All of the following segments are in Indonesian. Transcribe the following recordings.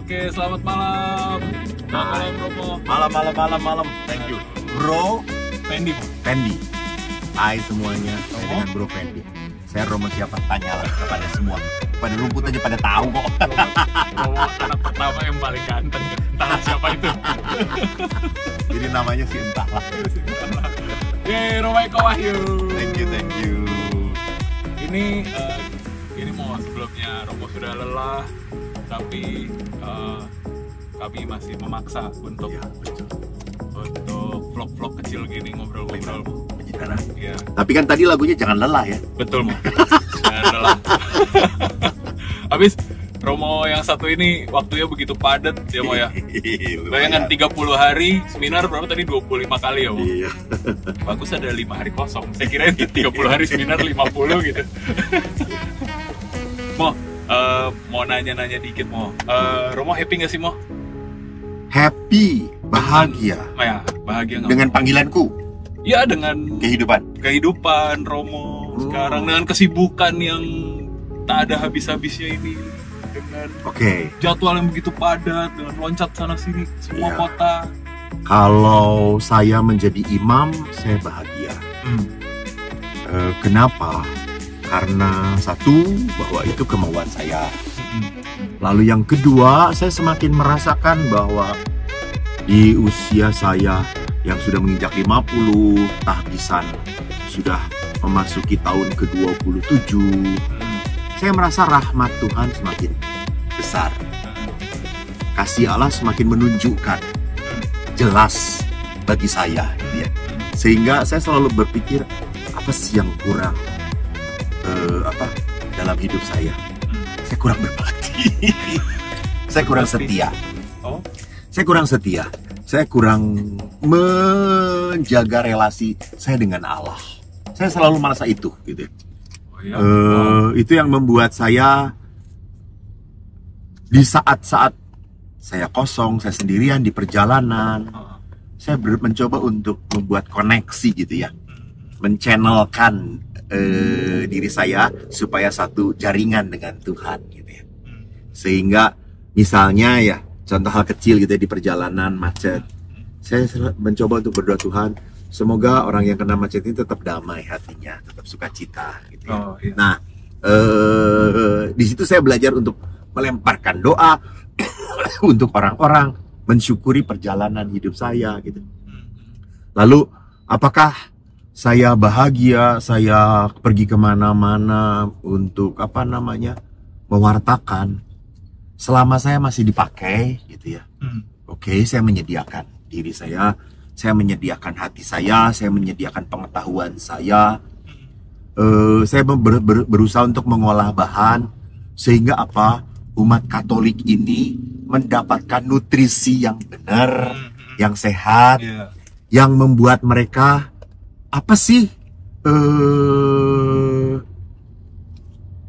Oke, selamat malam. Selamat malam, Romo. Malam. Thank you, Bro Fendi. Hai semuanya, saya dengan Bro Fendi. Saya Romo siapa? Tanyalah kepada semua. Pada rumput aja pada tahu kok. Romo anak pertama yang paling ganteng. Entah siapa itu. Jadi namanya sih entahlah. Yeay, Romo Eko Wahyu. Thank you. Ini mau sebelumnya Romo sudah lelah, tapi kami masih memaksa untuk Ya, betul. untuk vlog-vlog kecil gini, ngobrol-ngobrol. Karena, Iya, tapi kan tadi lagunya jangan lelah ya. betul Mo. Jangan lelah. Habis Romo yang satu ini waktunya begitu padat ya Mo ya. Bayangkan 30 hari seminar berapa tadi, 25 kali ya Mo. Iya. Bagus ada 5 hari kosong. Saya kira 30 hari seminar 50 gitu. Mo, mau nanya-nanya dikit Mo. Romo happy nggak sih Mo? Happy, bahagia Ya, bahagia nggak? dengan panggilanku, Ya, dengan kehidupan Romo sekarang, dengan kesibukan yang tak ada habis-habisnya ini, dengan Oke. jadwal yang begitu padat, dengan loncat sana sini semua Iya. kota. Kalau saya menjadi imam, saya bahagia. Kenapa? Karena satu, bahwa itu kemauan saya. Lalu yang kedua, saya semakin merasakan bahwa di usia saya yang sudah menginjak 50, tahbisan sudah memasuki tahun ke-27, saya merasa rahmat Tuhan semakin besar. Kasih Allah semakin menunjukkan jelas bagi saya, gitu ya. Sehingga saya selalu berpikir, apa sih yang kurang dalam hidup saya? Saya kurang berbakti. Saya kurang setia. Oh, Saya kurang setia. Saya kurang menjaga relasi saya dengan Allah. Saya selalu merasa itu, gitu. oh iya. Itu yang membuat saya di saat-saat saya kosong, saya sendirian di perjalanan, saya mencoba untuk membuat koneksi, gitu ya, menchannelkan diri saya supaya satu jaringan dengan Tuhan, gitu ya. Sehingga misalnya ya, contoh hal kecil gitu ya, di perjalanan macet, saya mencoba untuk berdoa, Tuhan, semoga orang yang kena macet ini tetap damai hatinya, tetap sukacita, gitu ya. Oh, iya. Nah, di situ saya belajar untuk melemparkan doa untuk orang-orang, mensyukuri perjalanan hidup saya, gitu. Lalu, apakah saya bahagia, saya pergi kemana-mana untuk mewartakan, selama saya masih dipakai, gitu ya. Oke, saya menyediakan diri saya menyediakan hati saya menyediakan pengetahuan saya berusaha untuk mengolah bahan sehingga umat Katolik ini mendapatkan nutrisi yang benar, yang sehat, Iya. yang membuat mereka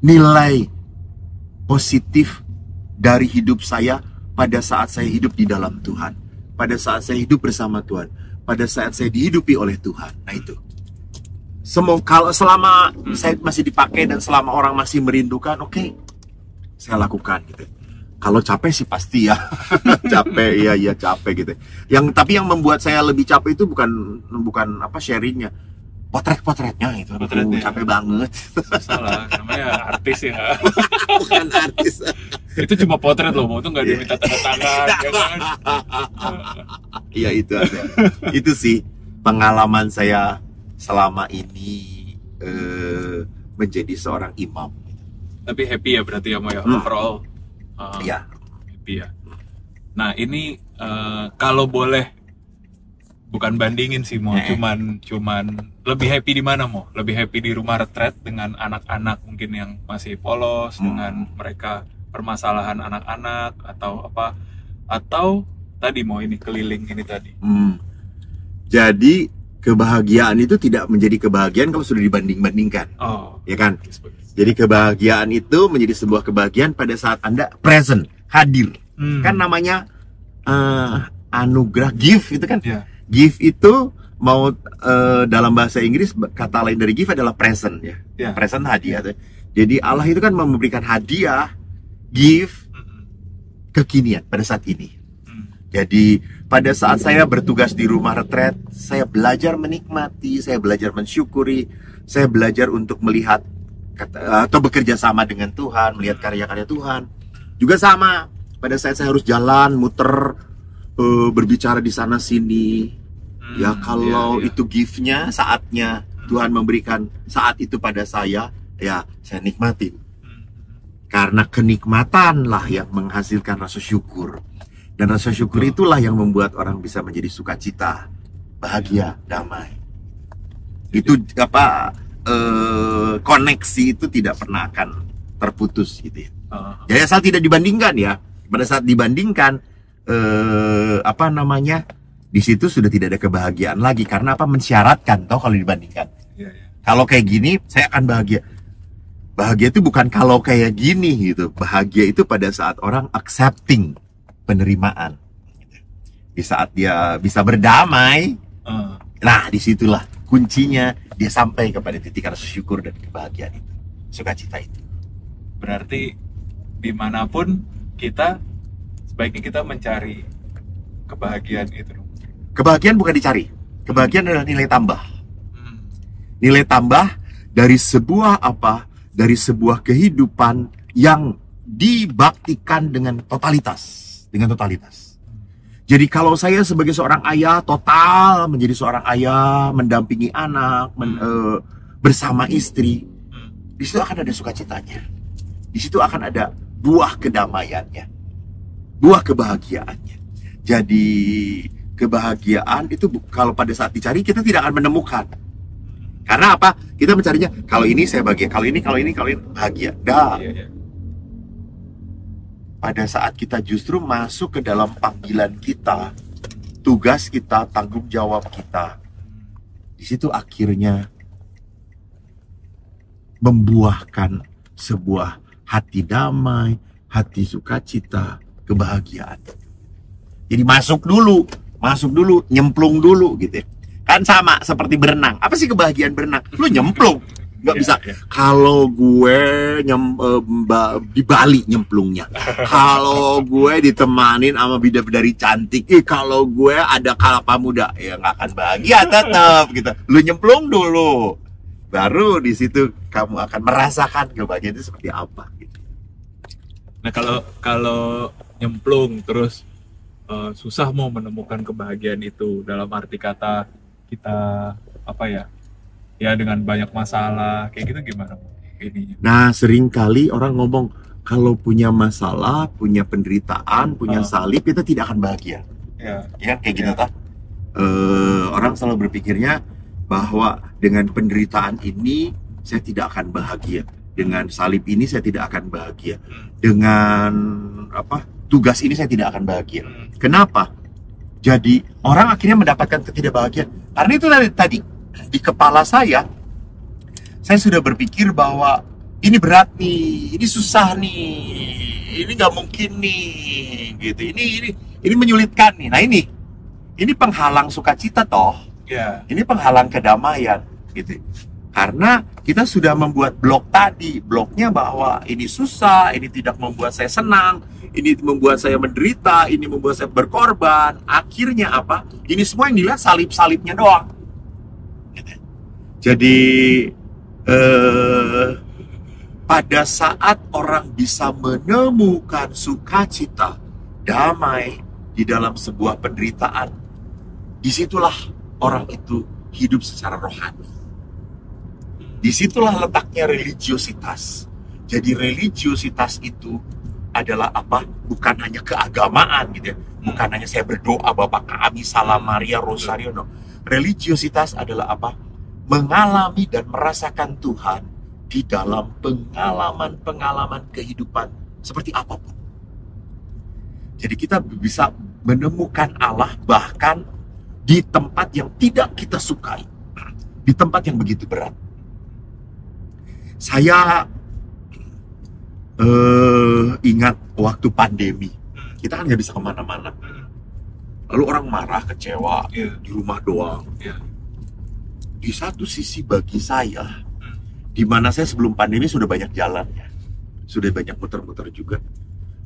nilai positif dari hidup saya pada saat saya hidup di dalam Tuhan, pada saat saya hidup bersama Tuhan, pada saat saya dihidupi oleh Tuhan. Nah itu. Kalau selama saya masih dipakai dan selama orang masih merindukan, oke, saya lakukan gitu. Kalau capek sih pasti ya, capek, iya capek gitu. Tapi yang membuat saya lebih capek itu bukan sharingnya, potretnya itu. Potretnya. Capek banget. Salah, namanya artis ya. Bukan artis. Itu cuma potret loh, Mo. Itu nggak diminta tanda tangan, ya kan? Iya itu ada. Itu sih pengalaman saya selama ini menjadi seorang imam. Tapi happy ya berarti ya Mo ya, overall. Iya. Happy ya. Nah ini kalau boleh bukan bandingin sih Mo, cuman lebih happy di mana Mo? Lebih happy di rumah retret dengan anak-anak mungkin yang masih polos, dengan mereka permasalahan anak-anak atau tadi Mo ini keliling ini tadi. Jadi kebahagiaan itu tidak menjadi kebahagiaan kalau sudah dibanding-bandingkan. Oh, Ya kan? bagus. Jadi kebahagiaan itu menjadi sebuah kebahagiaan pada saat Anda present, hadir. Kan namanya anugerah, gift itu kan. Yeah. Gift itu mau dalam bahasa Inggris kata lain dari gift adalah present ya. Yeah. Present hadiah. Jadi Allah itu kan memberikan hadiah, gift kekinian pada saat ini. Hmm. Jadi pada saat saya bertugas di rumah retret, saya belajar menikmati, saya belajar mensyukuri, saya belajar untuk melihat atau bekerja sama dengan Tuhan, melihat karya-karya Tuhan. Juga sama, pada saat saya harus jalan, muter, berbicara di sana sini. Ya kalau itu gift-nya, saatnya Tuhan memberikan saat itu pada saya, ya saya nikmati. Karena kenikmatanlah yang menghasilkan rasa syukur. Dan rasa syukur itulah yang membuat orang bisa menjadi sukacita, bahagia, damai. Itu apa, koneksi itu tidak pernah akan terputus gitu ya. Jadi asal tidak dibandingkan ya. Pada saat dibandingkan, apa namanya, di situ sudah tidak ada kebahagiaan lagi. Karena apa, mensyaratkan toh kalau dibandingkan. Kalau kayak gini saya akan bahagia. Bahagia itu bukan kalau kayak gini gitu. Bahagia itu pada saat orang accepting, penerimaan. Di saat dia bisa berdamai, nah disitulah kuncinya dia sampai kepada titik rasa syukur dan kebahagiaan itu, sukacita itu. Berarti dimanapun kita, sebaiknya kita mencari kebahagiaan itu. Kebahagiaan bukan dicari, kebahagiaan adalah nilai tambah. Nilai tambah dari sebuah apa? Dari sebuah kehidupan yang dibaktikan dengan totalitas. Jadi kalau saya sebagai seorang ayah total menjadi seorang ayah, mendampingi anak, bersama istri, di situ akan ada sukacitanya. Di situ akan ada buah kedamaiannya, buah kebahagiaannya. Jadi kebahagiaan itu kalau pada saat dicari kita tidak akan menemukan. Karena apa? Kita mencarinya, kalau ini saya bahagia, kalau ini bahagia. Pada saat kita justru masuk ke dalam panggilan kita, tugas kita, tanggung jawab kita, di situ akhirnya membuahkan sebuah hati damai, hati sukacita, kebahagiaan. Jadi masuk dulu, nyemplung dulu gitu ya. Kan sama seperti berenang. Apa sih kebahagiaan berenang? Lu nyemplung. Nggak bisa. Kalau gue di Bali nyemplungnya. Kalau gue ditemanin sama bidadari cantik. Kalau gue ada kalapa muda. Ya nggak akan bahagia tetap gitu. Lu nyemplung dulu. Baru di situ kamu akan merasakan kebahagiaan itu seperti apa gitu. Nah kalau nyemplung terus susah mau menemukan kebahagiaan itu, dalam arti kata kita apa ya dengan banyak masalah kayak gitu, gimana ininya? Nah seringkali orang ngomong kalau punya masalah, punya penderitaan, punya salib, kita tidak akan bahagia. Ya kayak gitu tak? Orang selalu berpikirnya bahwa dengan penderitaan ini saya tidak akan bahagia, dengan salib ini saya tidak akan bahagia, dengan tugas ini saya tidak akan bahagia. Kenapa? Jadi orang akhirnya mendapatkan ketidakbahagiaan. Karena itu tadi di kepala saya sudah berpikir bahwa ini berat nih, ini susah nih, ini nggak mungkin nih, gitu. Ini menyulitkan nih. Nah ini penghalang sukacita toh. Ini penghalang kedamaian, gitu. Karena kita sudah membuat blok tadi, bloknya bahwa ini susah, ini tidak membuat saya senang, ini membuat saya menderita, ini membuat saya berkorban. Akhirnya apa? Ini semua yang dilihat salib-salibnya doang. Jadi pada saat orang bisa menemukan sukacita, damai di dalam sebuah penderitaan, disitulah orang itu hidup secara rohani. Disitulah letaknya religiositas. Jadi religiositas itu adalah apa? Bukan hanya keagamaan gitu ya. Bukan hanya saya berdoa Bapa Kami, Salam Maria, Rosario. No. Religiositas adalah apa? Mengalami dan merasakan Tuhan di dalam pengalaman-pengalaman kehidupan seperti apapun. Jadi kita bisa menemukan Allah bahkan di tempat yang tidak kita sukai, di tempat yang begitu berat. Saya ingat waktu pandemi, kita kan nggak bisa kemana-mana. Lalu orang marah, kecewa, di rumah doang. Di satu sisi bagi saya, di mana saya sebelum pandemi sudah banyak jalan ya, sudah banyak muter-muter juga.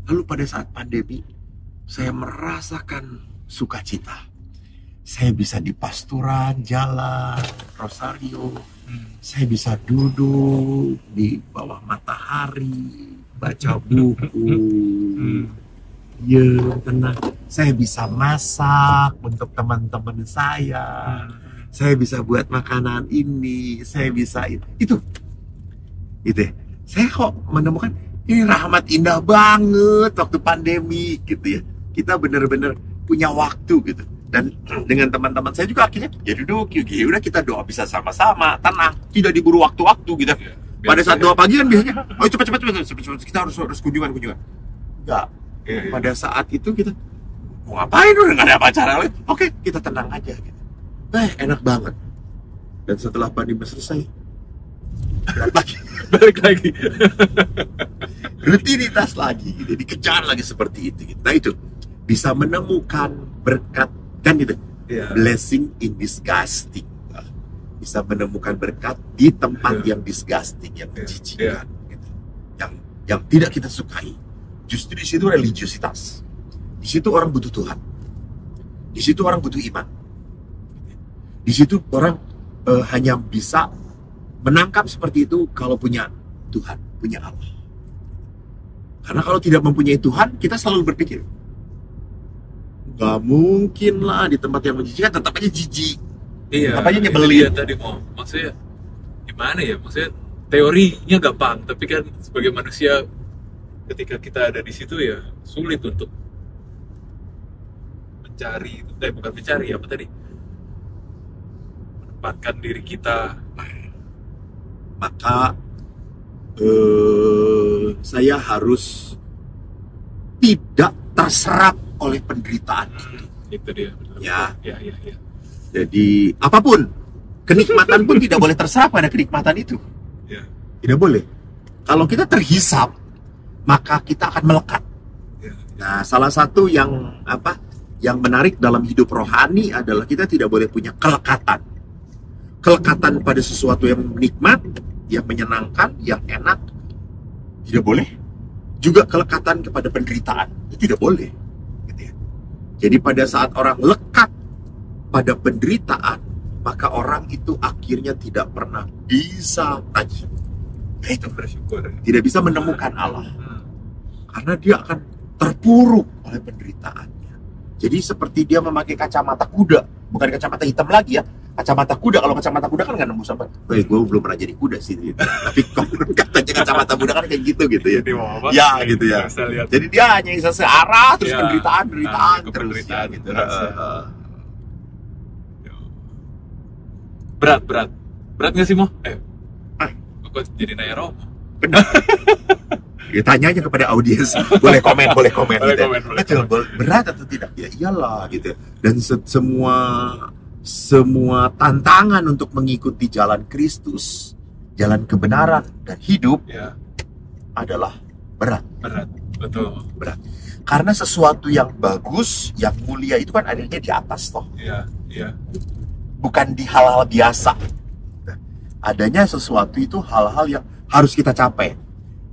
Lalu pada saat pandemi, saya merasakan sukacita. Saya bisa di pasturan, jalan, Rosario. Saya bisa duduk di bawah matahari, baca buku. Ya, tenang. Saya bisa masak untuk teman-teman saya. Saya bisa buat makanan ini. Saya bisa itu. Gitu ya. Saya kok menemukan ini rahmat indah banget waktu pandemi gitu ya. Kita benar-benar punya waktu gitu. Dan dengan teman-teman saya juga akhirnya ya duduk, ya udah kita doa bisa sama-sama, tenang, tidak diburu waktu-waktu gitu. Pada saat doa pagi kan biasanya, oh cepat kita harus kunjungan. Enggak. Pada saat itu kita mau ngapain, udah nggak ada acara lain. Oke, kita tenang aja gitu. Enak banget. Dan setelah pandemi selesai, balik lagi. Rutinitas lagi gitu, dikejar lagi seperti itu gitu. Nah itu bisa menemukan berkat kan gitu. Blessing in disgusting. Bisa menemukan berkat di tempat yang disgusting, yang menjijikkan gitu. Yang tidak kita sukai. Justru di situ religiositas. Di situ orang butuh Tuhan. Di situ orang butuh iman. Di situ orang hanya bisa menangkap seperti itu kalau punya Tuhan, punya Allah. Karena kalau tidak mempunyai Tuhan, kita selalu berpikir, gak mungkin lah di tempat yang menjijikkan, tetap aja jijik. Tetap aja nyebelin. Tadi maksudnya gimana ya? Maksudnya teorinya gampang, tapi kan sebagai manusia ketika kita ada di situ ya sulit untuk mencari, bukan mencari apa tadi? Menempatkan diri kita. Maka saya harus tidak terserap oleh penderitaan itu dia. Ya. Ya. Jadi apapun, kenikmatan pun tidak boleh terserap pada kenikmatan itu. Ya. Tidak boleh. Kalau kita terhisap, maka kita akan melekat. Ya. Nah, salah satu yang menarik dalam hidup rohani adalah kita tidak boleh punya kelekatan. Kelekatan pada sesuatu yang nikmat, yang menyenangkan, yang enak, tidak boleh. Juga kelekatan kepada penderitaan, itu tidak boleh. Gitu ya. Jadi pada saat orang lekat pada penderitaan, maka orang itu akhirnya tidak pernah bisa tajam. Nah, itu bersyukur. Tidak bisa menemukan Allah. Karena dia akan terpuruk oleh penderitaannya. Jadi seperti dia memakai kacamata kuda, bukan kacamata hitam lagi ya. Kacamata kuda, kalau kacamata kuda kan nggak nembus apa. Gue belum pernah jadi kuda sih. Gitu. Tapi kalau katanya kacamata kuda kan kayak gitu ya. Ya gitu ya. Jadi dia hanya bisa searah terus penderitaan terus ya, gitu. Berat nggak sih Mo? Kok jadi nanya Romo? Benar. Ya, tanya aja kepada audiens. Boleh komen gitu. Betul, berat atau tidak? Ya iyalah gitu. Dan semua tantangan untuk mengikuti jalan Kristus, jalan kebenaran dan hidup adalah berat. Betul. Berat. Karena sesuatu yang bagus, yang mulia itu kan adanya di atas toh. Iya. Bukan di hal-hal biasa. Adanya sesuatu itu hal-hal yang harus kita capai.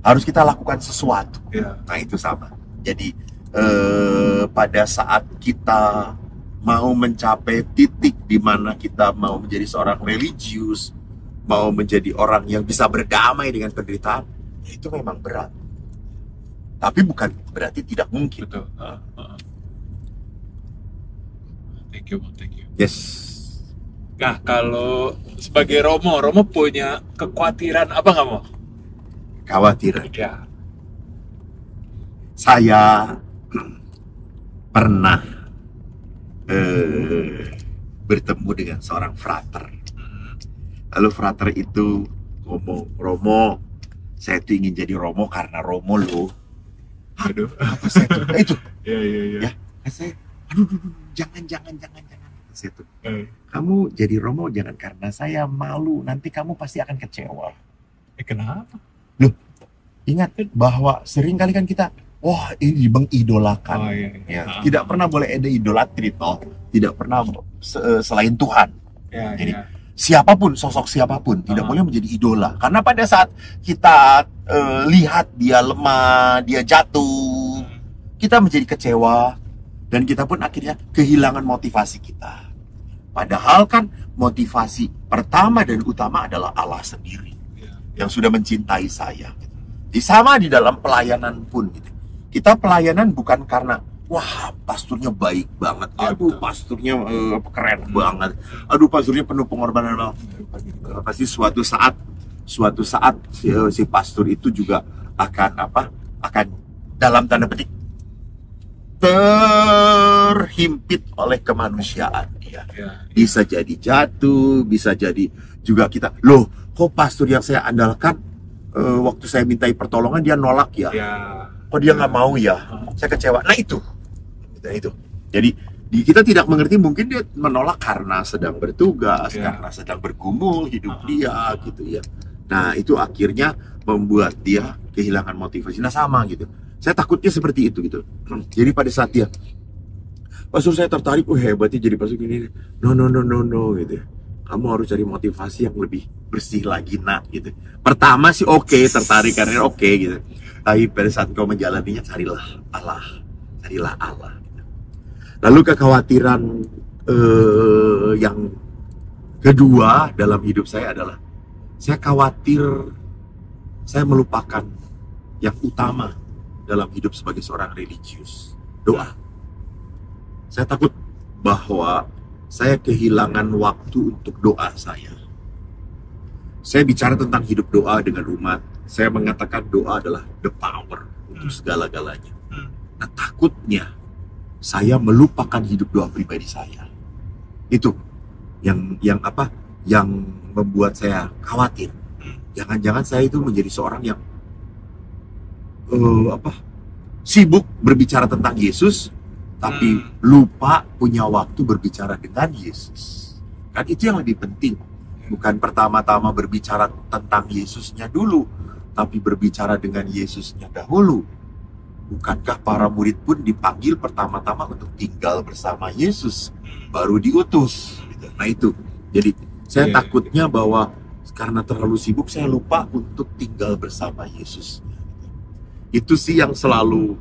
Harus kita lakukan sesuatu. Nah itu sama. Jadi pada saat kita mau mencapai titik di mana kita mau menjadi seorang religius, mau menjadi orang yang bisa berdamai dengan penderitaan, itu memang berat. Tapi bukan berarti tidak mungkin. Betul. Thank you. Yes. Nah, kalau sebagai Romo punya kekhawatiran apa nggak Mo? Kekhawatiran. Ya. Saya pernah bertemu dengan seorang frater. Lalu frater itu ngomong, Romo, saya tuh ingin jadi Romo karena Romo loh. Aduh. Apa saya tuh? Itu. Iya. Ya, saya, aduh, jangan. Saya tuh, kamu jadi Romo jangan karena saya malu. Nanti kamu pasti akan kecewa. Kenapa? Loh, ingat bahwa sering kali kan kita, wah ini mengidolakan. Ya, tidak pernah boleh ada idolatri toh. Tidak pernah selain Tuhan. Jadi siapapun, sosok siapapun tidak boleh menjadi idola. Karena pada saat kita lihat dia lemah, dia jatuh, kita menjadi kecewa, dan kita pun akhirnya kehilangan motivasi kita. Padahal kan motivasi pertama dan utama adalah Allah sendiri yang sudah mencintai saya. Sama di dalam pelayanan pun gitu. Kita pelayanan bukan karena wah pasturnya baik banget, aduh pasturnya keren banget, aduh pasturnya penuh pengorbanan. Pasti suatu saat si pastor itu juga akan dalam tanda petik terhimpit oleh kemanusiaan dia. Bisa jadi jatuh, bisa jadi juga kita, loh kok pastor yang saya andalkan waktu saya mintai pertolongan dia nolak ya, kok dia nggak mau ya, saya kecewa. Nah itu. Jadi kita tidak mengerti, mungkin dia menolak karena sedang bertugas, karena sedang bergumul hidup dia gitu ya. Nah itu akhirnya membuat dia kehilangan motivasi. Nah sama gitu. Saya takutnya seperti itu gitu. Jadi pada saat dia, pastor saya tertarik, hebatnya jadi pastor gini. No gitu. Kamu harus cari motivasi yang lebih bersih lagi nak gitu. Pertama sih oke, tertarik karena oke gitu. Tapi pada saat kau menjalaninya carilah Allah. Gitu. Lalu kekhawatiran yang kedua dalam hidup saya adalah saya khawatir saya melupakan yang utama dalam hidup sebagai seorang religius, doa. Saya takut bahwa saya kehilangan waktu untuk doa saya. Saya bicara tentang hidup doa dengan umat. Saya mengatakan doa adalah the power untuk segala-galanya. Nah, takutnya saya melupakan hidup doa pribadi saya. Itu yang membuat saya khawatir. Jangan-jangan saya itu menjadi seorang yang sibuk berbicara tentang Yesus, tapi lupa punya waktu berbicara dengan Yesus. Kan itu yang lebih penting. Bukan pertama-tama berbicara tentang Yesusnya dulu, tapi berbicara dengan Yesusnya dahulu. Bukankah para murid pun dipanggil pertama-tama untuk tinggal bersama Yesus, baru diutus? Nah itu. Jadi saya takutnya bahwa karena terlalu sibuk saya lupa untuk tinggal bersama Yesus. Itu sih yang selalu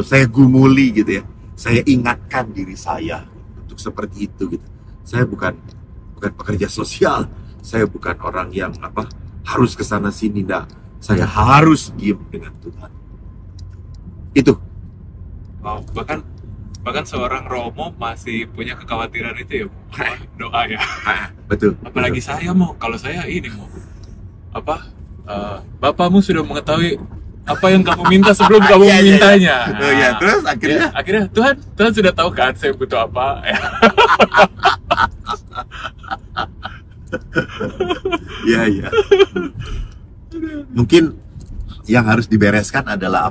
saya gumuli gitu ya. Saya ingatkan diri saya untuk seperti itu gitu. Saya bukan pekerja sosial, saya bukan orang yang harus kesana sini, saya harus diam dengan Tuhan. Itu. Wow, bahkan seorang Romo masih punya kekhawatiran itu ya, doa ya. Betul. Apalagi betul. Saya kalau saya ini Bapakmu sudah mengetahui apa yang kamu minta sebelum kamu memintanya. Terus akhirnya Tuhan sudah tahu kan saya butuh apa. Iya. Mungkin yang harus dibereskan adalah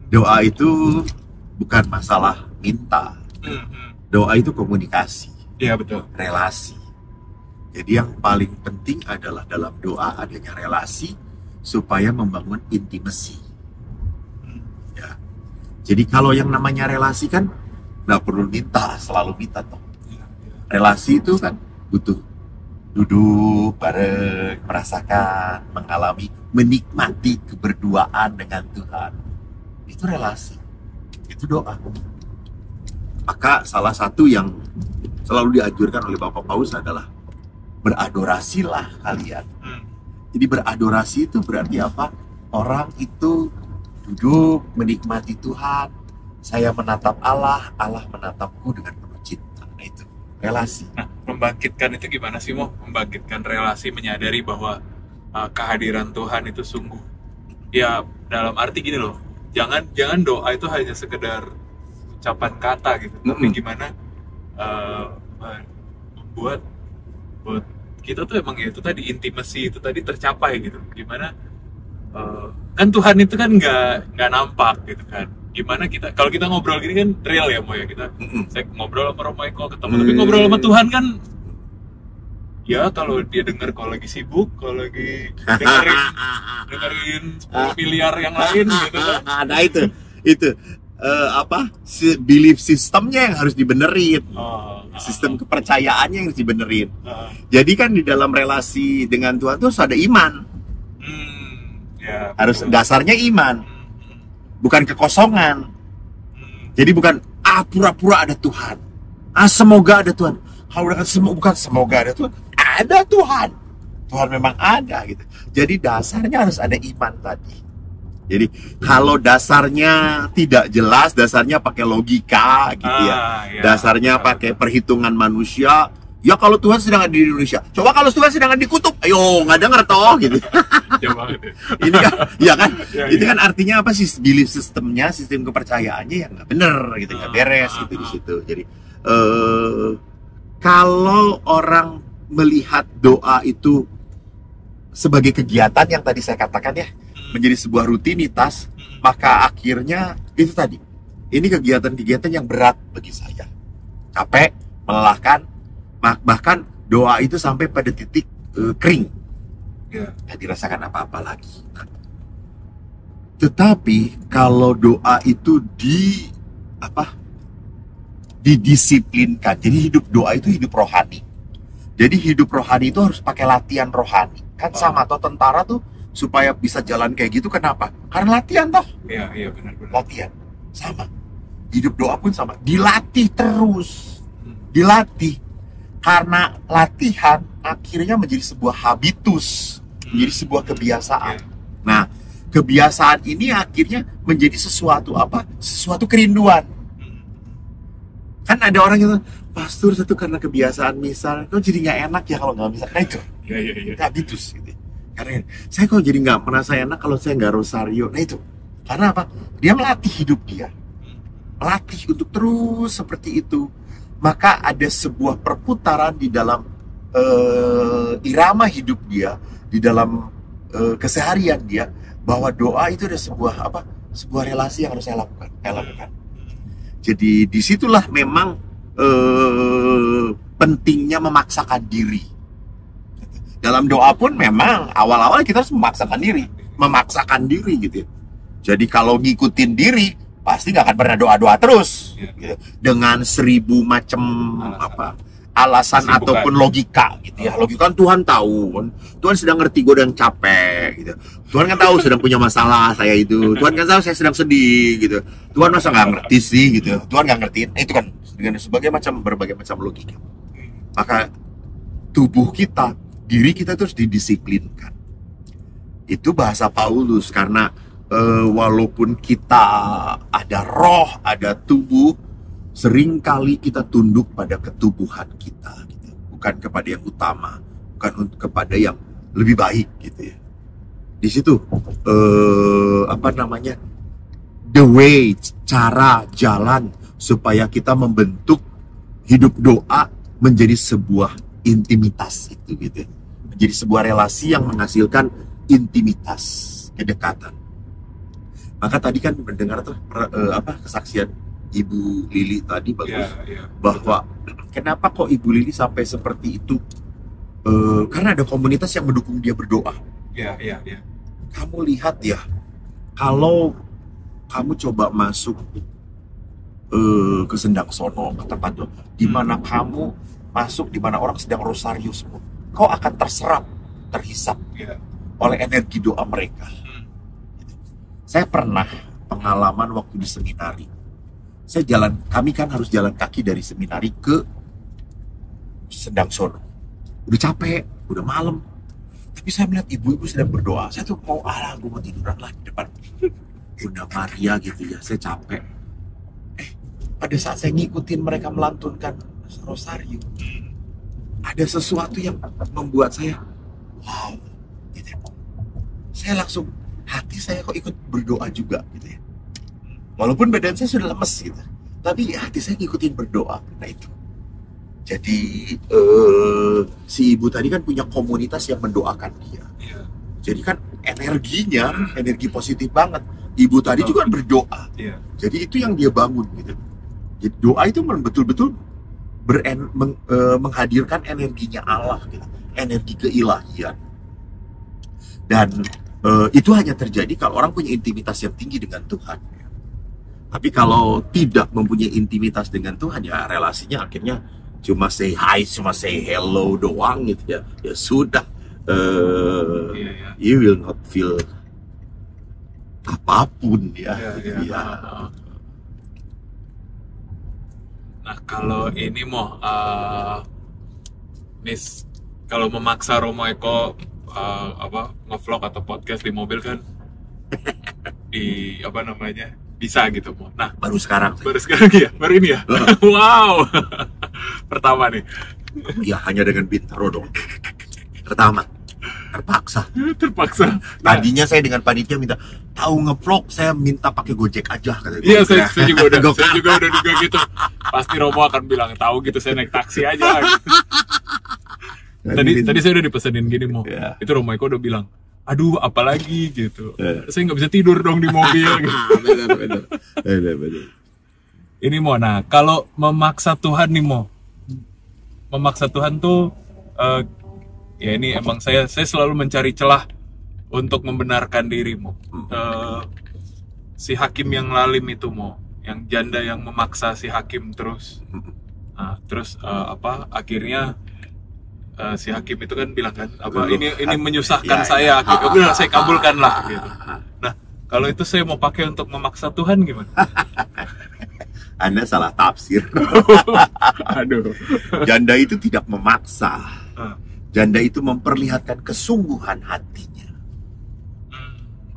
doa itu bukan masalah minta. Doa itu komunikasi. Iya betul. Relasi. Jadi yang paling penting adalah dalam doa adanya relasi supaya membangun intimasi. Ya. Jadi kalau yang namanya relasi kan nggak perlu selalu minta toh. Relasi itu kan butuh duduk bareng, merasakan, mengalami, menikmati keberduaan dengan Tuhan. Itu relasi. Itu doa. Maka salah satu yang selalu dianjurkan oleh Bapak Paus adalah beradorasilah kalian. Jadi beradorasi itu berarti apa? Orang itu duduk menikmati Tuhan. Saya menatap Allah, Allah menatapku dengan penuh cinta. Nah itu relasi. Nah, membangkitkan itu gimana sih Mo? Membangkitkan relasi, menyadari bahwa kehadiran Tuhan itu sungguh. Ya dalam arti gini loh. Jangan doa itu hanya sekedar ucapan kata gitu. Tapi gimana membuat kita tuh emang ya itu tadi intimasi itu tadi tercapai gitu. Gimana kan Tuhan itu kan nggak nampak gitu kan. Gimana kalau kita ngobrol gini kan real ya Mo ya, saya ngobrol sama Romo Eko ketemu, tapi ngobrol sama Tuhan kan ya kalau dia dengar kalau lagi sibuk, kalau lagi dengerin 10 miliar yang lain gitu kan. Ada itu belief sistemnya yang harus dibenerin. Sistem kepercayaannya yang harus dibenerin. Jadi kan di dalam relasi dengan Tuhan tuh harus ada iman. Ya. Harus betul. dasarnya iman, bukan kekosongan. Jadi bukan pura-pura ada Tuhan. Semoga ada Tuhan. Kalau udah bukan semoga ada Tuhan, ada Tuhan. Tuhan memang ada gitu. Jadi dasarnya harus ada iman tadi. Jadi kalau dasarnya tidak jelas, dasarnya pakai logika gitu ya. Dasarnya pakai perhitungan manusia. Ya kalau Tuhan sedang ada di Indonesia, coba kalau Tuhan sedang ada di kutub, ayo nggak denger toh gitu. Ini kan, ya kan, itu kan artinya apa sih? Belief sistemnya, sistem kepercayaannya yang nggak bener gitu, nggak beres gitu di situ. Jadi kalau orang melihat doa itu sebagai kegiatan yang tadi saya katakan ya, menjadi sebuah rutinitas, maka akhirnya itu tadi. Ini kegiatan-kegiatan yang berat bagi saya, capek, melelahkan. Bahkan doa itu sampai pada titik kering, tidak dirasakan apa-apa lagi. Tetapi kalau doa itu didisiplinkan, jadi hidup doa itu hidup rohani. Jadi hidup rohani itu harus pakai latihan rohani. Kan sama atau tentara tuh supaya bisa jalan kayak gitu, kenapa? Karena latihan toh. Iya benar-benar. Latihan sama. Hidup doa pun sama, dilatih terus, dilatih. Karena latihan akhirnya menjadi sebuah habitus, menjadi sebuah kebiasaan. Nah, kebiasaan ini akhirnya menjadi sesuatu apa? Sesuatu kerinduan. Kan ada orang yang pastor satu karena kebiasaan misal, kok jadi nggak enak ya kalau nggak misal. Nah itu, habitus gitu. Karena saya kok jadi nggak merasa enak kalau saya nggak rosario. Nah itu, karena apa? Dia melatih hidup dia, melatih untuk terus seperti itu. Maka ada sebuah perputaran di dalam irama hidup dia, di dalam keseharian dia, bahwa doa itu ada sebuah relasi yang harus saya lakukan. Jadi disitulah memang pentingnya memaksakan diri. Dalam doa pun memang awal-awal kita harus memaksakan diri gitu. Jadi kalau ngikutin diri, pasti nggak akan pernah doa-doa terus gitu. Dengan 1000 macam alasan ataupun logika gitu ya. Logika kan Tuhan tahu, Tuhan sedang ngerti gue sedang capek gitu. Tuhan kan tahu sedang punya masalah saya itu. Tuhan kan tahu saya sedang sedih gitu. Tuhan masa nggak ngerti sih gitu. Tuhan nggak ngertiin. Itu kan dengan berbagai macam logika. Maka tubuh kita, diri kita terus didisiplinkan. Itu bahasa Paulus, karena walaupun kita ada roh, ada tubuh, seringkali kita tunduk pada ketubuhan kita, gitu. Bukan kepada yang utama, bukan kepada yang lebih baik, gitu ya. Di situ the way, cara, jalan supaya kita membentuk hidup doa menjadi sebuah intimitas itu, gitu. Menjadi sebuah relasi yang menghasilkan intimitas, kedekatan. Maka tadi kan mendengar tuh kesaksian Ibu Lili tadi bagus, bahwa kenapa kok Ibu Lili sampai seperti itu? Karena ada komunitas yang mendukung dia berdoa. Kamu lihat ya, kalau kamu coba masuk ke Sendang Sono, ke tempat di mana kamu masuk, di mana orang sedang rosario semua, kau akan terhisap oleh energi doa mereka. Saya pernah pengalaman waktu di seminari. Kami kan harus jalan kaki dari seminari ke Sendang Sono. Udah capek, udah malam. Tapi saya melihat ibu-ibu sedang berdoa. Saya tuh gue mau tiduran lah di depan Bunda Maria gitu ya. Saya capek. Pada saat saya ngikutin mereka melantunkan rosario, ada sesuatu yang membuat saya, wow, gitu. Saya langsung, hati saya kok ikut berdoa juga gitu ya. Walaupun badan saya sudah lemes gitu, tapi hati saya ngikutin berdoa. Nah itu. Jadi si ibu tadi kan punya komunitas yang mendoakan dia. Jadi kan energinya, energi positif banget. Ibu tadi juga berdoa. Jadi itu yang dia bangun gitu. Jadi doa itu betul-betul menghadirkan energinya Allah gitu. Energi keilahian. Dan itu hanya terjadi kalau orang punya intimitas yang tinggi dengan Tuhan. Tapi kalau tidak mempunyai intimitas dengan Tuhan, ya relasinya akhirnya cuma say hi, cuma say hello doang gitu ya. Ya sudah, you will not feel apapun ya. Iya. Nah kalau ini mau Nis, kalau memaksa Romo Eko ngevlog atau podcast di mobil kan di bisa gitu mau. Nah Baru sekarang ya, baru ini ya. Wow. Pertama nih. ya hanya dengan Bintaro dong. Pertama terpaksa. Nah, Tadinya saya dengan panitia minta tahu ngevlog, saya minta pakai Gojek aja katanya. iya saya juga udah duga gitu. Pasti Romo akan bilang tahu gitu, saya naik taksi aja. Tadi saya udah dipesenin gini mau. Yeah. Itu Romo Eko udah bilang, aduh apalagi gitu. Saya nggak bisa tidur dong di mobil. Gitu. Bener. Ini mau, nah kalau memaksa Tuhan nih mau, memaksa Tuhan tuh ya ini emang saya selalu mencari celah untuk membenarkan dirimu. Si hakim yang lalim itu mau, yang janda yang memaksa si hakim terus. Nah, terus akhirnya si hakim itu kan bilang kan ini menyusahkan saya. Udah saya kabulkan lah gitu. Nah, kalau itu saya mau pakai untuk memaksa Tuhan gimana? Anda salah tafsir. Aduh. Janda itu tidak memaksa. Janda itu memperlihatkan kesungguhan hatinya.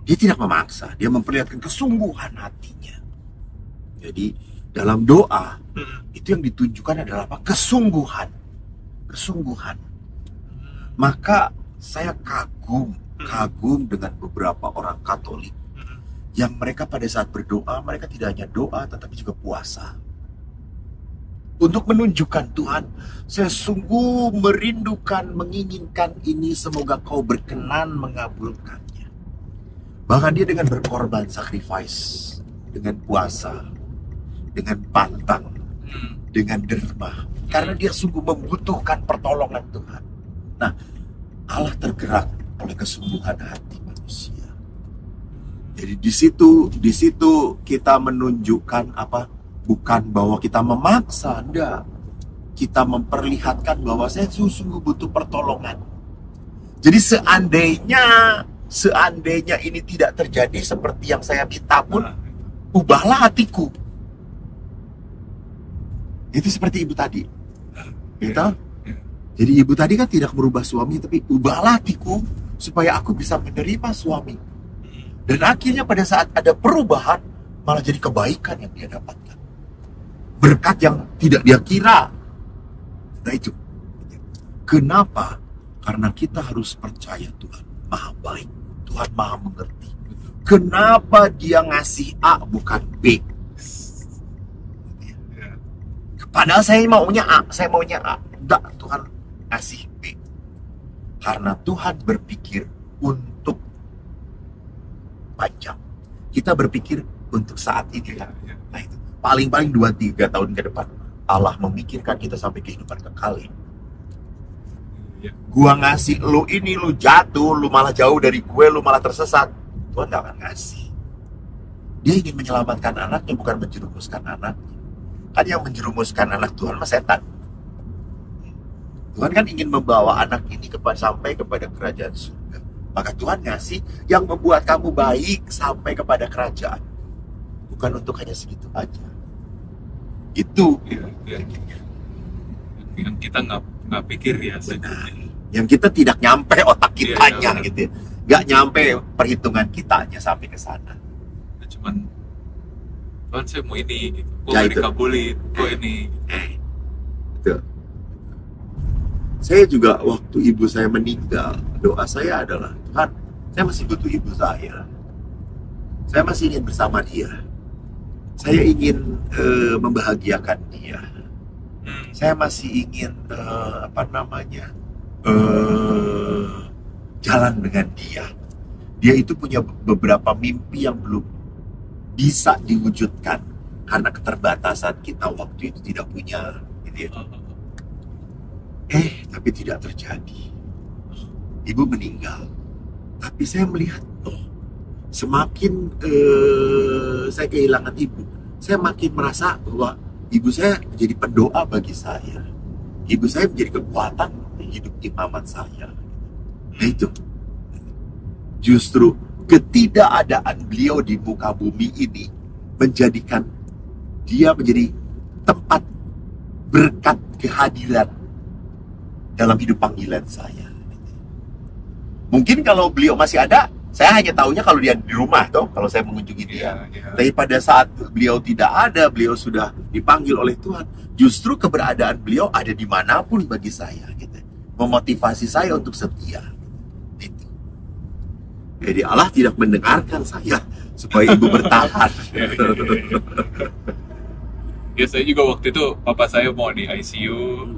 Dia tidak memaksa, dia memperlihatkan kesungguhan hatinya. Jadi dalam doa itu yang ditunjukkan adalah apa? Kesungguhan. Maka saya kagum dengan beberapa orang Katolik yang mereka pada saat berdoa, mereka tidak hanya doa tetapi juga puasa. Untuk menunjukkan Tuhan, saya sungguh merindukan, menginginkan ini, semoga kau berkenan mengabulkannya. Bahkan dia dengan berkorban, sacrifice, dengan puasa, dengan pantang, dengan derma. Karena dia sungguh membutuhkan pertolongan Tuhan. Nah, Allah tergerak oleh kesungguhan hati manusia. Jadi di situ kita menunjukkan apa? Bukan bahwa kita memaksa, enggak. Kita memperlihatkan bahwa saya sungguh butuh pertolongan. Jadi seandainya ini tidak terjadi seperti yang saya minta pun, ubahlah hatiku. Itu seperti ibu tadi. Gitu? Jadi ibu tadi kan tidak merubah suami, tapi ubahlah hatiku supaya aku bisa menerima suami. Dan akhirnya pada saat ada perubahan, malah jadi kebaikan yang dia dapatkan. Berkat yang tidak dia kira. Nah itu. Kenapa? Karena kita harus percaya Tuhan maha baik. Tuhan maha mengerti. Kenapa dia ngasih A bukan B? Padahal saya maunya A. Enggak, Tuhan ngasih B. Karena Tuhan berpikir untuk panjang. Kita berpikir untuk saat ini. Nah itu. Paling-paling 2-3 tahun ke depan Allah memikirkan kita sampai kehidupan kekal. Gua ngasih lu ini, lu jatuh, lu malah jauh dari gue, lu malah tersesat, Tuhan gak akan ngasih. Dia ingin menyelamatkan anaknya, bukan menjerumuskan anaknya. Kan yang menjerumuskan anak Tuhan mah setan. Tuhan kan ingin membawa anak ini sampai kepada kerajaan surga. Maka Tuhan ngasih yang membuat kamu baik sampai kepada kerajaan. Bukan untuk hanya segitu aja. Itu yang kita nggak pikir ya. Benar. Yang kita tidak nyampe otak kitanya gitu. Nggak nyampe perhitungan kitanya sampai ke sana. Nah, cuman Tuhan saya mau ini gitu. Kok Ya, nggak itu. dikabulin, kok ini Betul. Saya juga waktu ibu saya meninggal, doa saya adalah, Tuhan, saya masih butuh ibu saya. Saya masih ingin bersama dia. Saya ingin membahagiakan dia. Saya masih ingin jalan dengan dia. Dia itu punya beberapa mimpi yang belum bisa diwujudkan karena keterbatasan kita waktu itu tidak punya, gitu ya. Tapi tidak terjadi. Ibu meninggal. Tapi saya melihat, semakin saya kehilangan ibu, saya makin merasa bahwa ibu saya menjadi pendoa bagi saya. Ibu saya menjadi kekuatan hidup imaman saya. Nah itu. Justru ketidakadaan beliau di muka bumi ini menjadikan dia menjadi tempat berkat kehadiran dalam hidup panggilan saya. Mungkin kalau beliau masih ada, saya hanya tahunya kalau dia di rumah toh, kalau saya mengunjungi dia. Tapi pada saat beliau tidak ada, beliau sudah dipanggil oleh Tuhan. Justru keberadaan beliau ada dimanapun bagi saya, gitu. Memotivasi saya untuk setia. Itu. Jadi Allah tidak mendengarkan saya supaya ibu bertahan. Ya, saya juga waktu itu papa saya mau di ICU,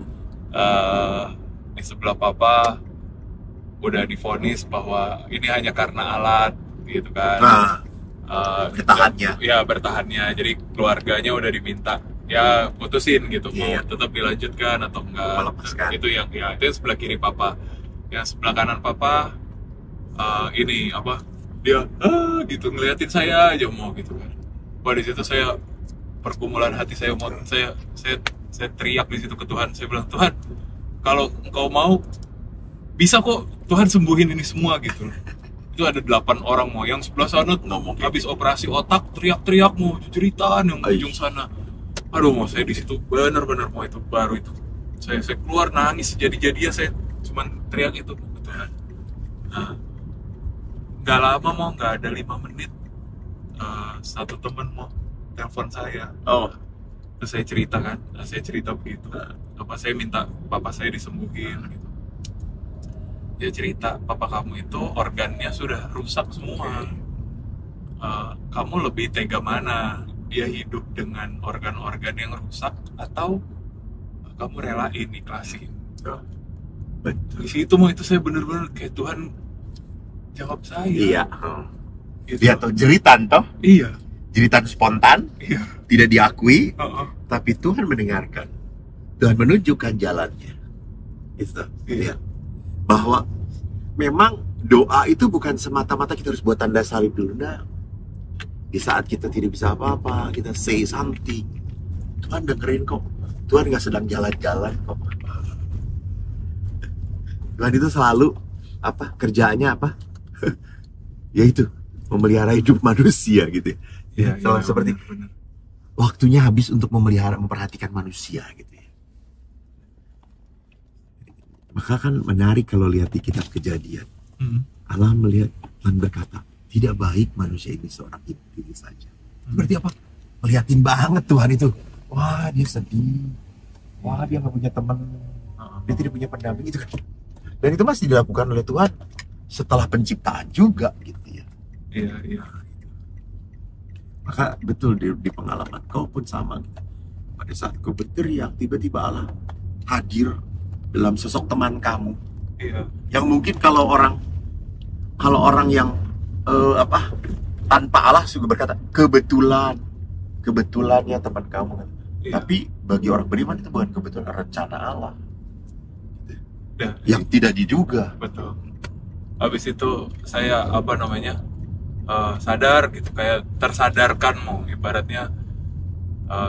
di sebelah papa udah divonis bahwa ini hanya karena alat, gitu kan. Bertahannya. Ya, bertahannya. Jadi keluarganya udah diminta ya putusin gitu, mau tetap dilanjutkan atau enggak. Melepaskan. Itu yang itu yang sebelah kiri papa. Yang sebelah kanan papa ini apa? Dia gitu ngeliatin saya aja mau gitu kan. Wah, di situ saya pergumulan hati saya mau saya teriak di situ ke Tuhan. Saya bilang, Tuhan, kalau Engkau mau bisa kok Tuhan sembuhin ini semua gitu. Itu ada 8 orang mau, yang sebelah sana ngomong habis operasi otak teriak-teriak mau ceritaan yang ujung sana. Aduh, mau saya di situ benar-benar mau itu baru itu saya keluar nangis jadi-jadinya, saya cuman teriak itu ke Tuhan. Nah, nggak lama mau, nggak ada 5 menit satu teman mau telepon saya. Terus saya cerita begitu. Apa saya minta papa saya disembuhin gitu. Dia cerita, papa kamu itu organnya sudah rusak semua. Kamu lebih tega mana? Dia hidup dengan organ-organ yang rusak atau kamu relain, ikhlasin? Betul. Di situ mau itu saya bener-bener kayak Tuhan jawab saya. Iya. Gitu. Dia tuh jeritan toh? Iya. Jeritan spontan, Iya. tidak diakui, Uh-uh. tapi Tuhan mendengarkan. Tuhan menunjukkan jalannya. Itu. Iya. Bahwa memang doa itu bukan semata-mata kita harus buat tanda salib dulu. Nah, di saat kita tidak bisa apa-apa, kita say something, Tuhan dengerin kok. Tuhan gak sedang jalan-jalan kok. Tuhan itu selalu apa, kerjaannya apa? Yaitu memelihara hidup manusia gitu. Iya, Selalu seperti benar. waktunya habis untuk memperhatikan manusia gitu. Maka kan menarik kalau lihat di kitab Kejadian. Allah melihat dan berkata, tidak baik manusia ini seorang diri saja. Berarti apa? Melihatin banget Tuhan itu. Wah, dia sedih. Wah, dia gak punya teman. Dia tidak punya pendamping itu kan. Dan itu masih dilakukan oleh Tuhan setelah penciptaan juga gitu ya. Iya. Maka betul di pengalaman kau pun sama. Pada saat kau berteriak, tiba-tiba Allah hadir dalam sosok teman kamu. Iya. Yang mungkin kalau orang yang tanpa Allah juga berkata kebetulan ya teman kamu. Iya. Tapi bagi orang beriman itu bukan kebetulan, rencana Allah Ya, yang tidak diduga. betul. Habis itu saya sadar gitu, kayak tersadarkan mau ibaratnya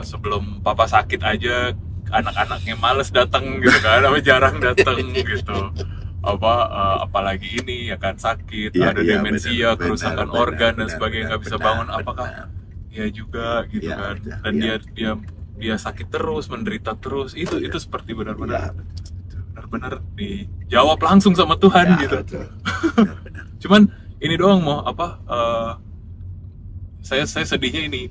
sebelum papa sakit aja anak-anaknya males datang gitu kan, apa jarang datang gitu. Apalagi ini ya kan sakit, ada demensia, kerusakan organ dan sebagainya, nggak bisa bangun. Apakah ya juga gitu kan? Dan dia sakit terus, menderita terus. Itu seperti benar-benar dijawab langsung sama Tuhan gitu. Benar. Cuman ini doang mau saya sedihnya ini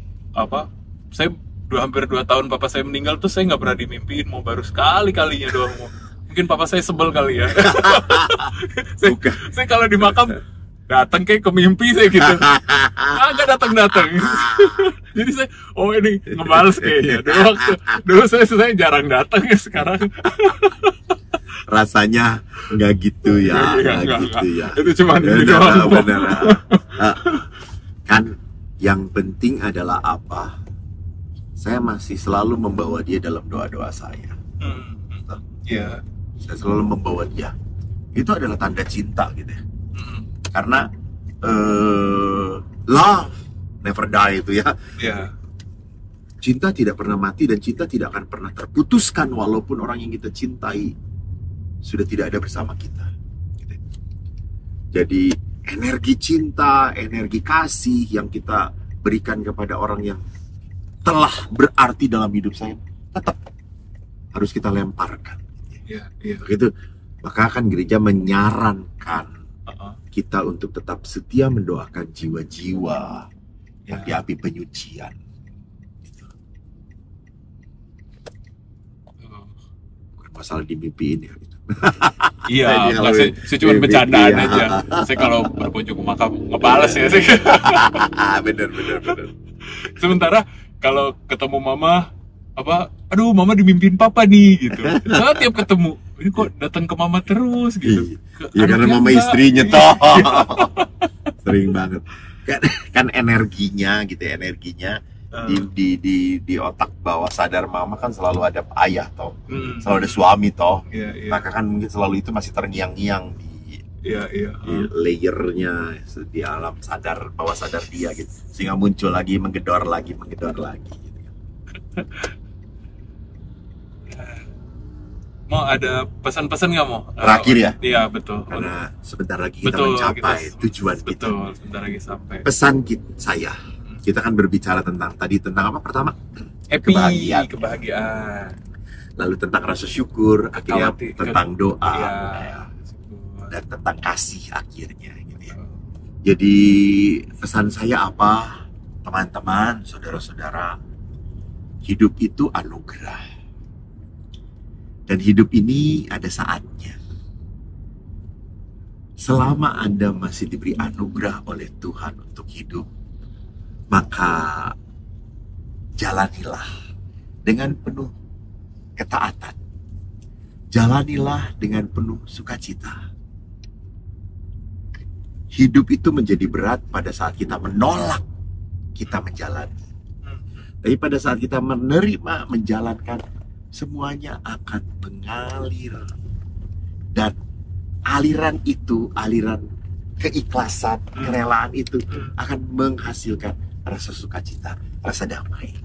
saya hampir 2 tahun papa saya meninggal tuh saya nggak pernah dimimpiin, mau baru sekali-kalinya doang mau. Mungkin papa saya sebel kali ya. saya kalau di makam datang kayak ke mimpi saya gitu. Nggak datang. Jadi saya ini ngebales kayaknya. Dulu saya jarang datang ya, sekarang rasanya nggak gitu ya. Nggak. Ya. Itu cuma benar. Kan yang penting adalah apa? Saya masih selalu membawa dia dalam doa-doa saya. Iya. Saya selalu membawa dia. Itu adalah tanda cinta gitu ya. Karena love never die itu ya. Iya. Cinta tidak pernah mati dan cinta tidak akan pernah terputuskan walaupun orang yang kita cintai sudah tidak ada bersama kita. Gitu. Jadi energi cinta, energi kasih yang kita berikan kepada orang yang telah berarti dalam hidup saya, tetap harus kita lemparkan. Begitu. Maka kan gereja menyarankan kita untuk tetap setia mendoakan jiwa-jiwa yang di api penyucian. Bukan masalah dimimpiin ya. Iya, saya cuma bercandaan aja. Saya kalau berkunjung ke makam ngebales ya sih. Bener. Sementara kalau ketemu mama, aduh mama dimimpiin papa nih gitu. Soalnya tiap ketemu, ini kok datang ke mama terus gitu. Iya karena mama istrinya toh. Sering banget. Kan energinya gitu ya, di otak bawah sadar mama kan selalu ada ayah toh, selalu ada suami toh. Maka kan mungkin selalu itu masih terngiang-ngiang di layernya, di alam sadar bawah sadar dia gitu, sehingga muncul lagi, menggedor lagi gitu kan. Mau ada pesan-pesan nggak mau? Terakhir ya? Iya betul. Karena sebentar lagi kita mencapai tujuan kita. Betul, sebentar lagi sampai. Pesan saya, kita kan berbicara tentang apa pertama? Happy, kebahagiaan. Lalu tentang rasa syukur, akhirnya tentang doa, dan tentang kasih akhirnya. Gitu ya. Jadi pesan saya apa, teman-teman, saudara-saudara, hidup itu anugerah. Dan hidup ini ada saatnya. Selama Anda masih diberi anugerah oleh Tuhan untuk hidup, maka jalanilah dengan penuh ketaatan. Jalanilah dengan penuh sukacita. Hidup itu menjadi berat pada saat kita menolak, kita menjalani. Tapi pada saat kita menerima, menjalankan, semuanya akan mengalir. Dan aliran itu, aliran keikhlasan, kerelaan itu akan menghasilkan rasa sukacita, rasa damai.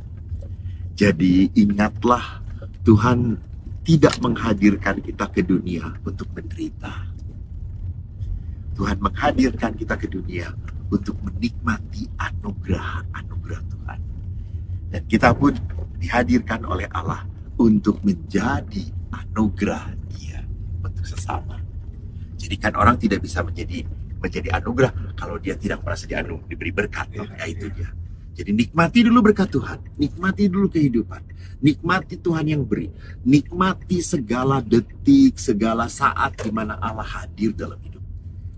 Jadi ingatlah, Tuhan tidak menghadirkan kita ke dunia untuk menderita. Tuhan menghadirkan kita ke dunia untuk menikmati anugerah Tuhan. Dan kita pun dihadirkan oleh Allah untuk menjadi anugerah Dia untuk sesama. Jadi kan orang tidak bisa menjadi anugerah kalau dia tidak merasa diberi berkat. Ya itu dia. Jadi nikmati dulu berkat Tuhan, nikmati dulu kehidupan, nikmati Tuhan yang beri, nikmati segala detik, segala saat di mana Allah hadir dalam hidup.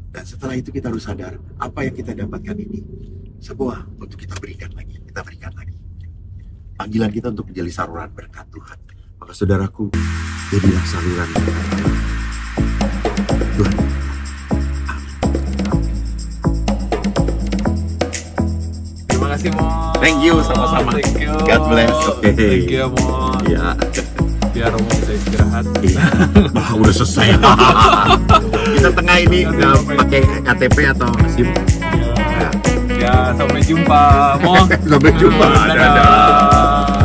Dan setelah itu kita harus sadar apa yang kita dapatkan ini sebuah untuk kita berikan lagi. Panggilan kita untuk menjadi saluran berkat Tuhan. Maka saudaraku, jadilah saluran berkat Tuhan. Terima kasih Mo. Thank you, sama-sama. Thank you. God bless. Okay. Thank you Mo. Ya. Biar Romo bisa istirahat. Iya. Udah selesai. Kita tengah ini pakai KTP atau SIM. Ya, sampai jumpa Mo. Sampai jumpa. Dadah.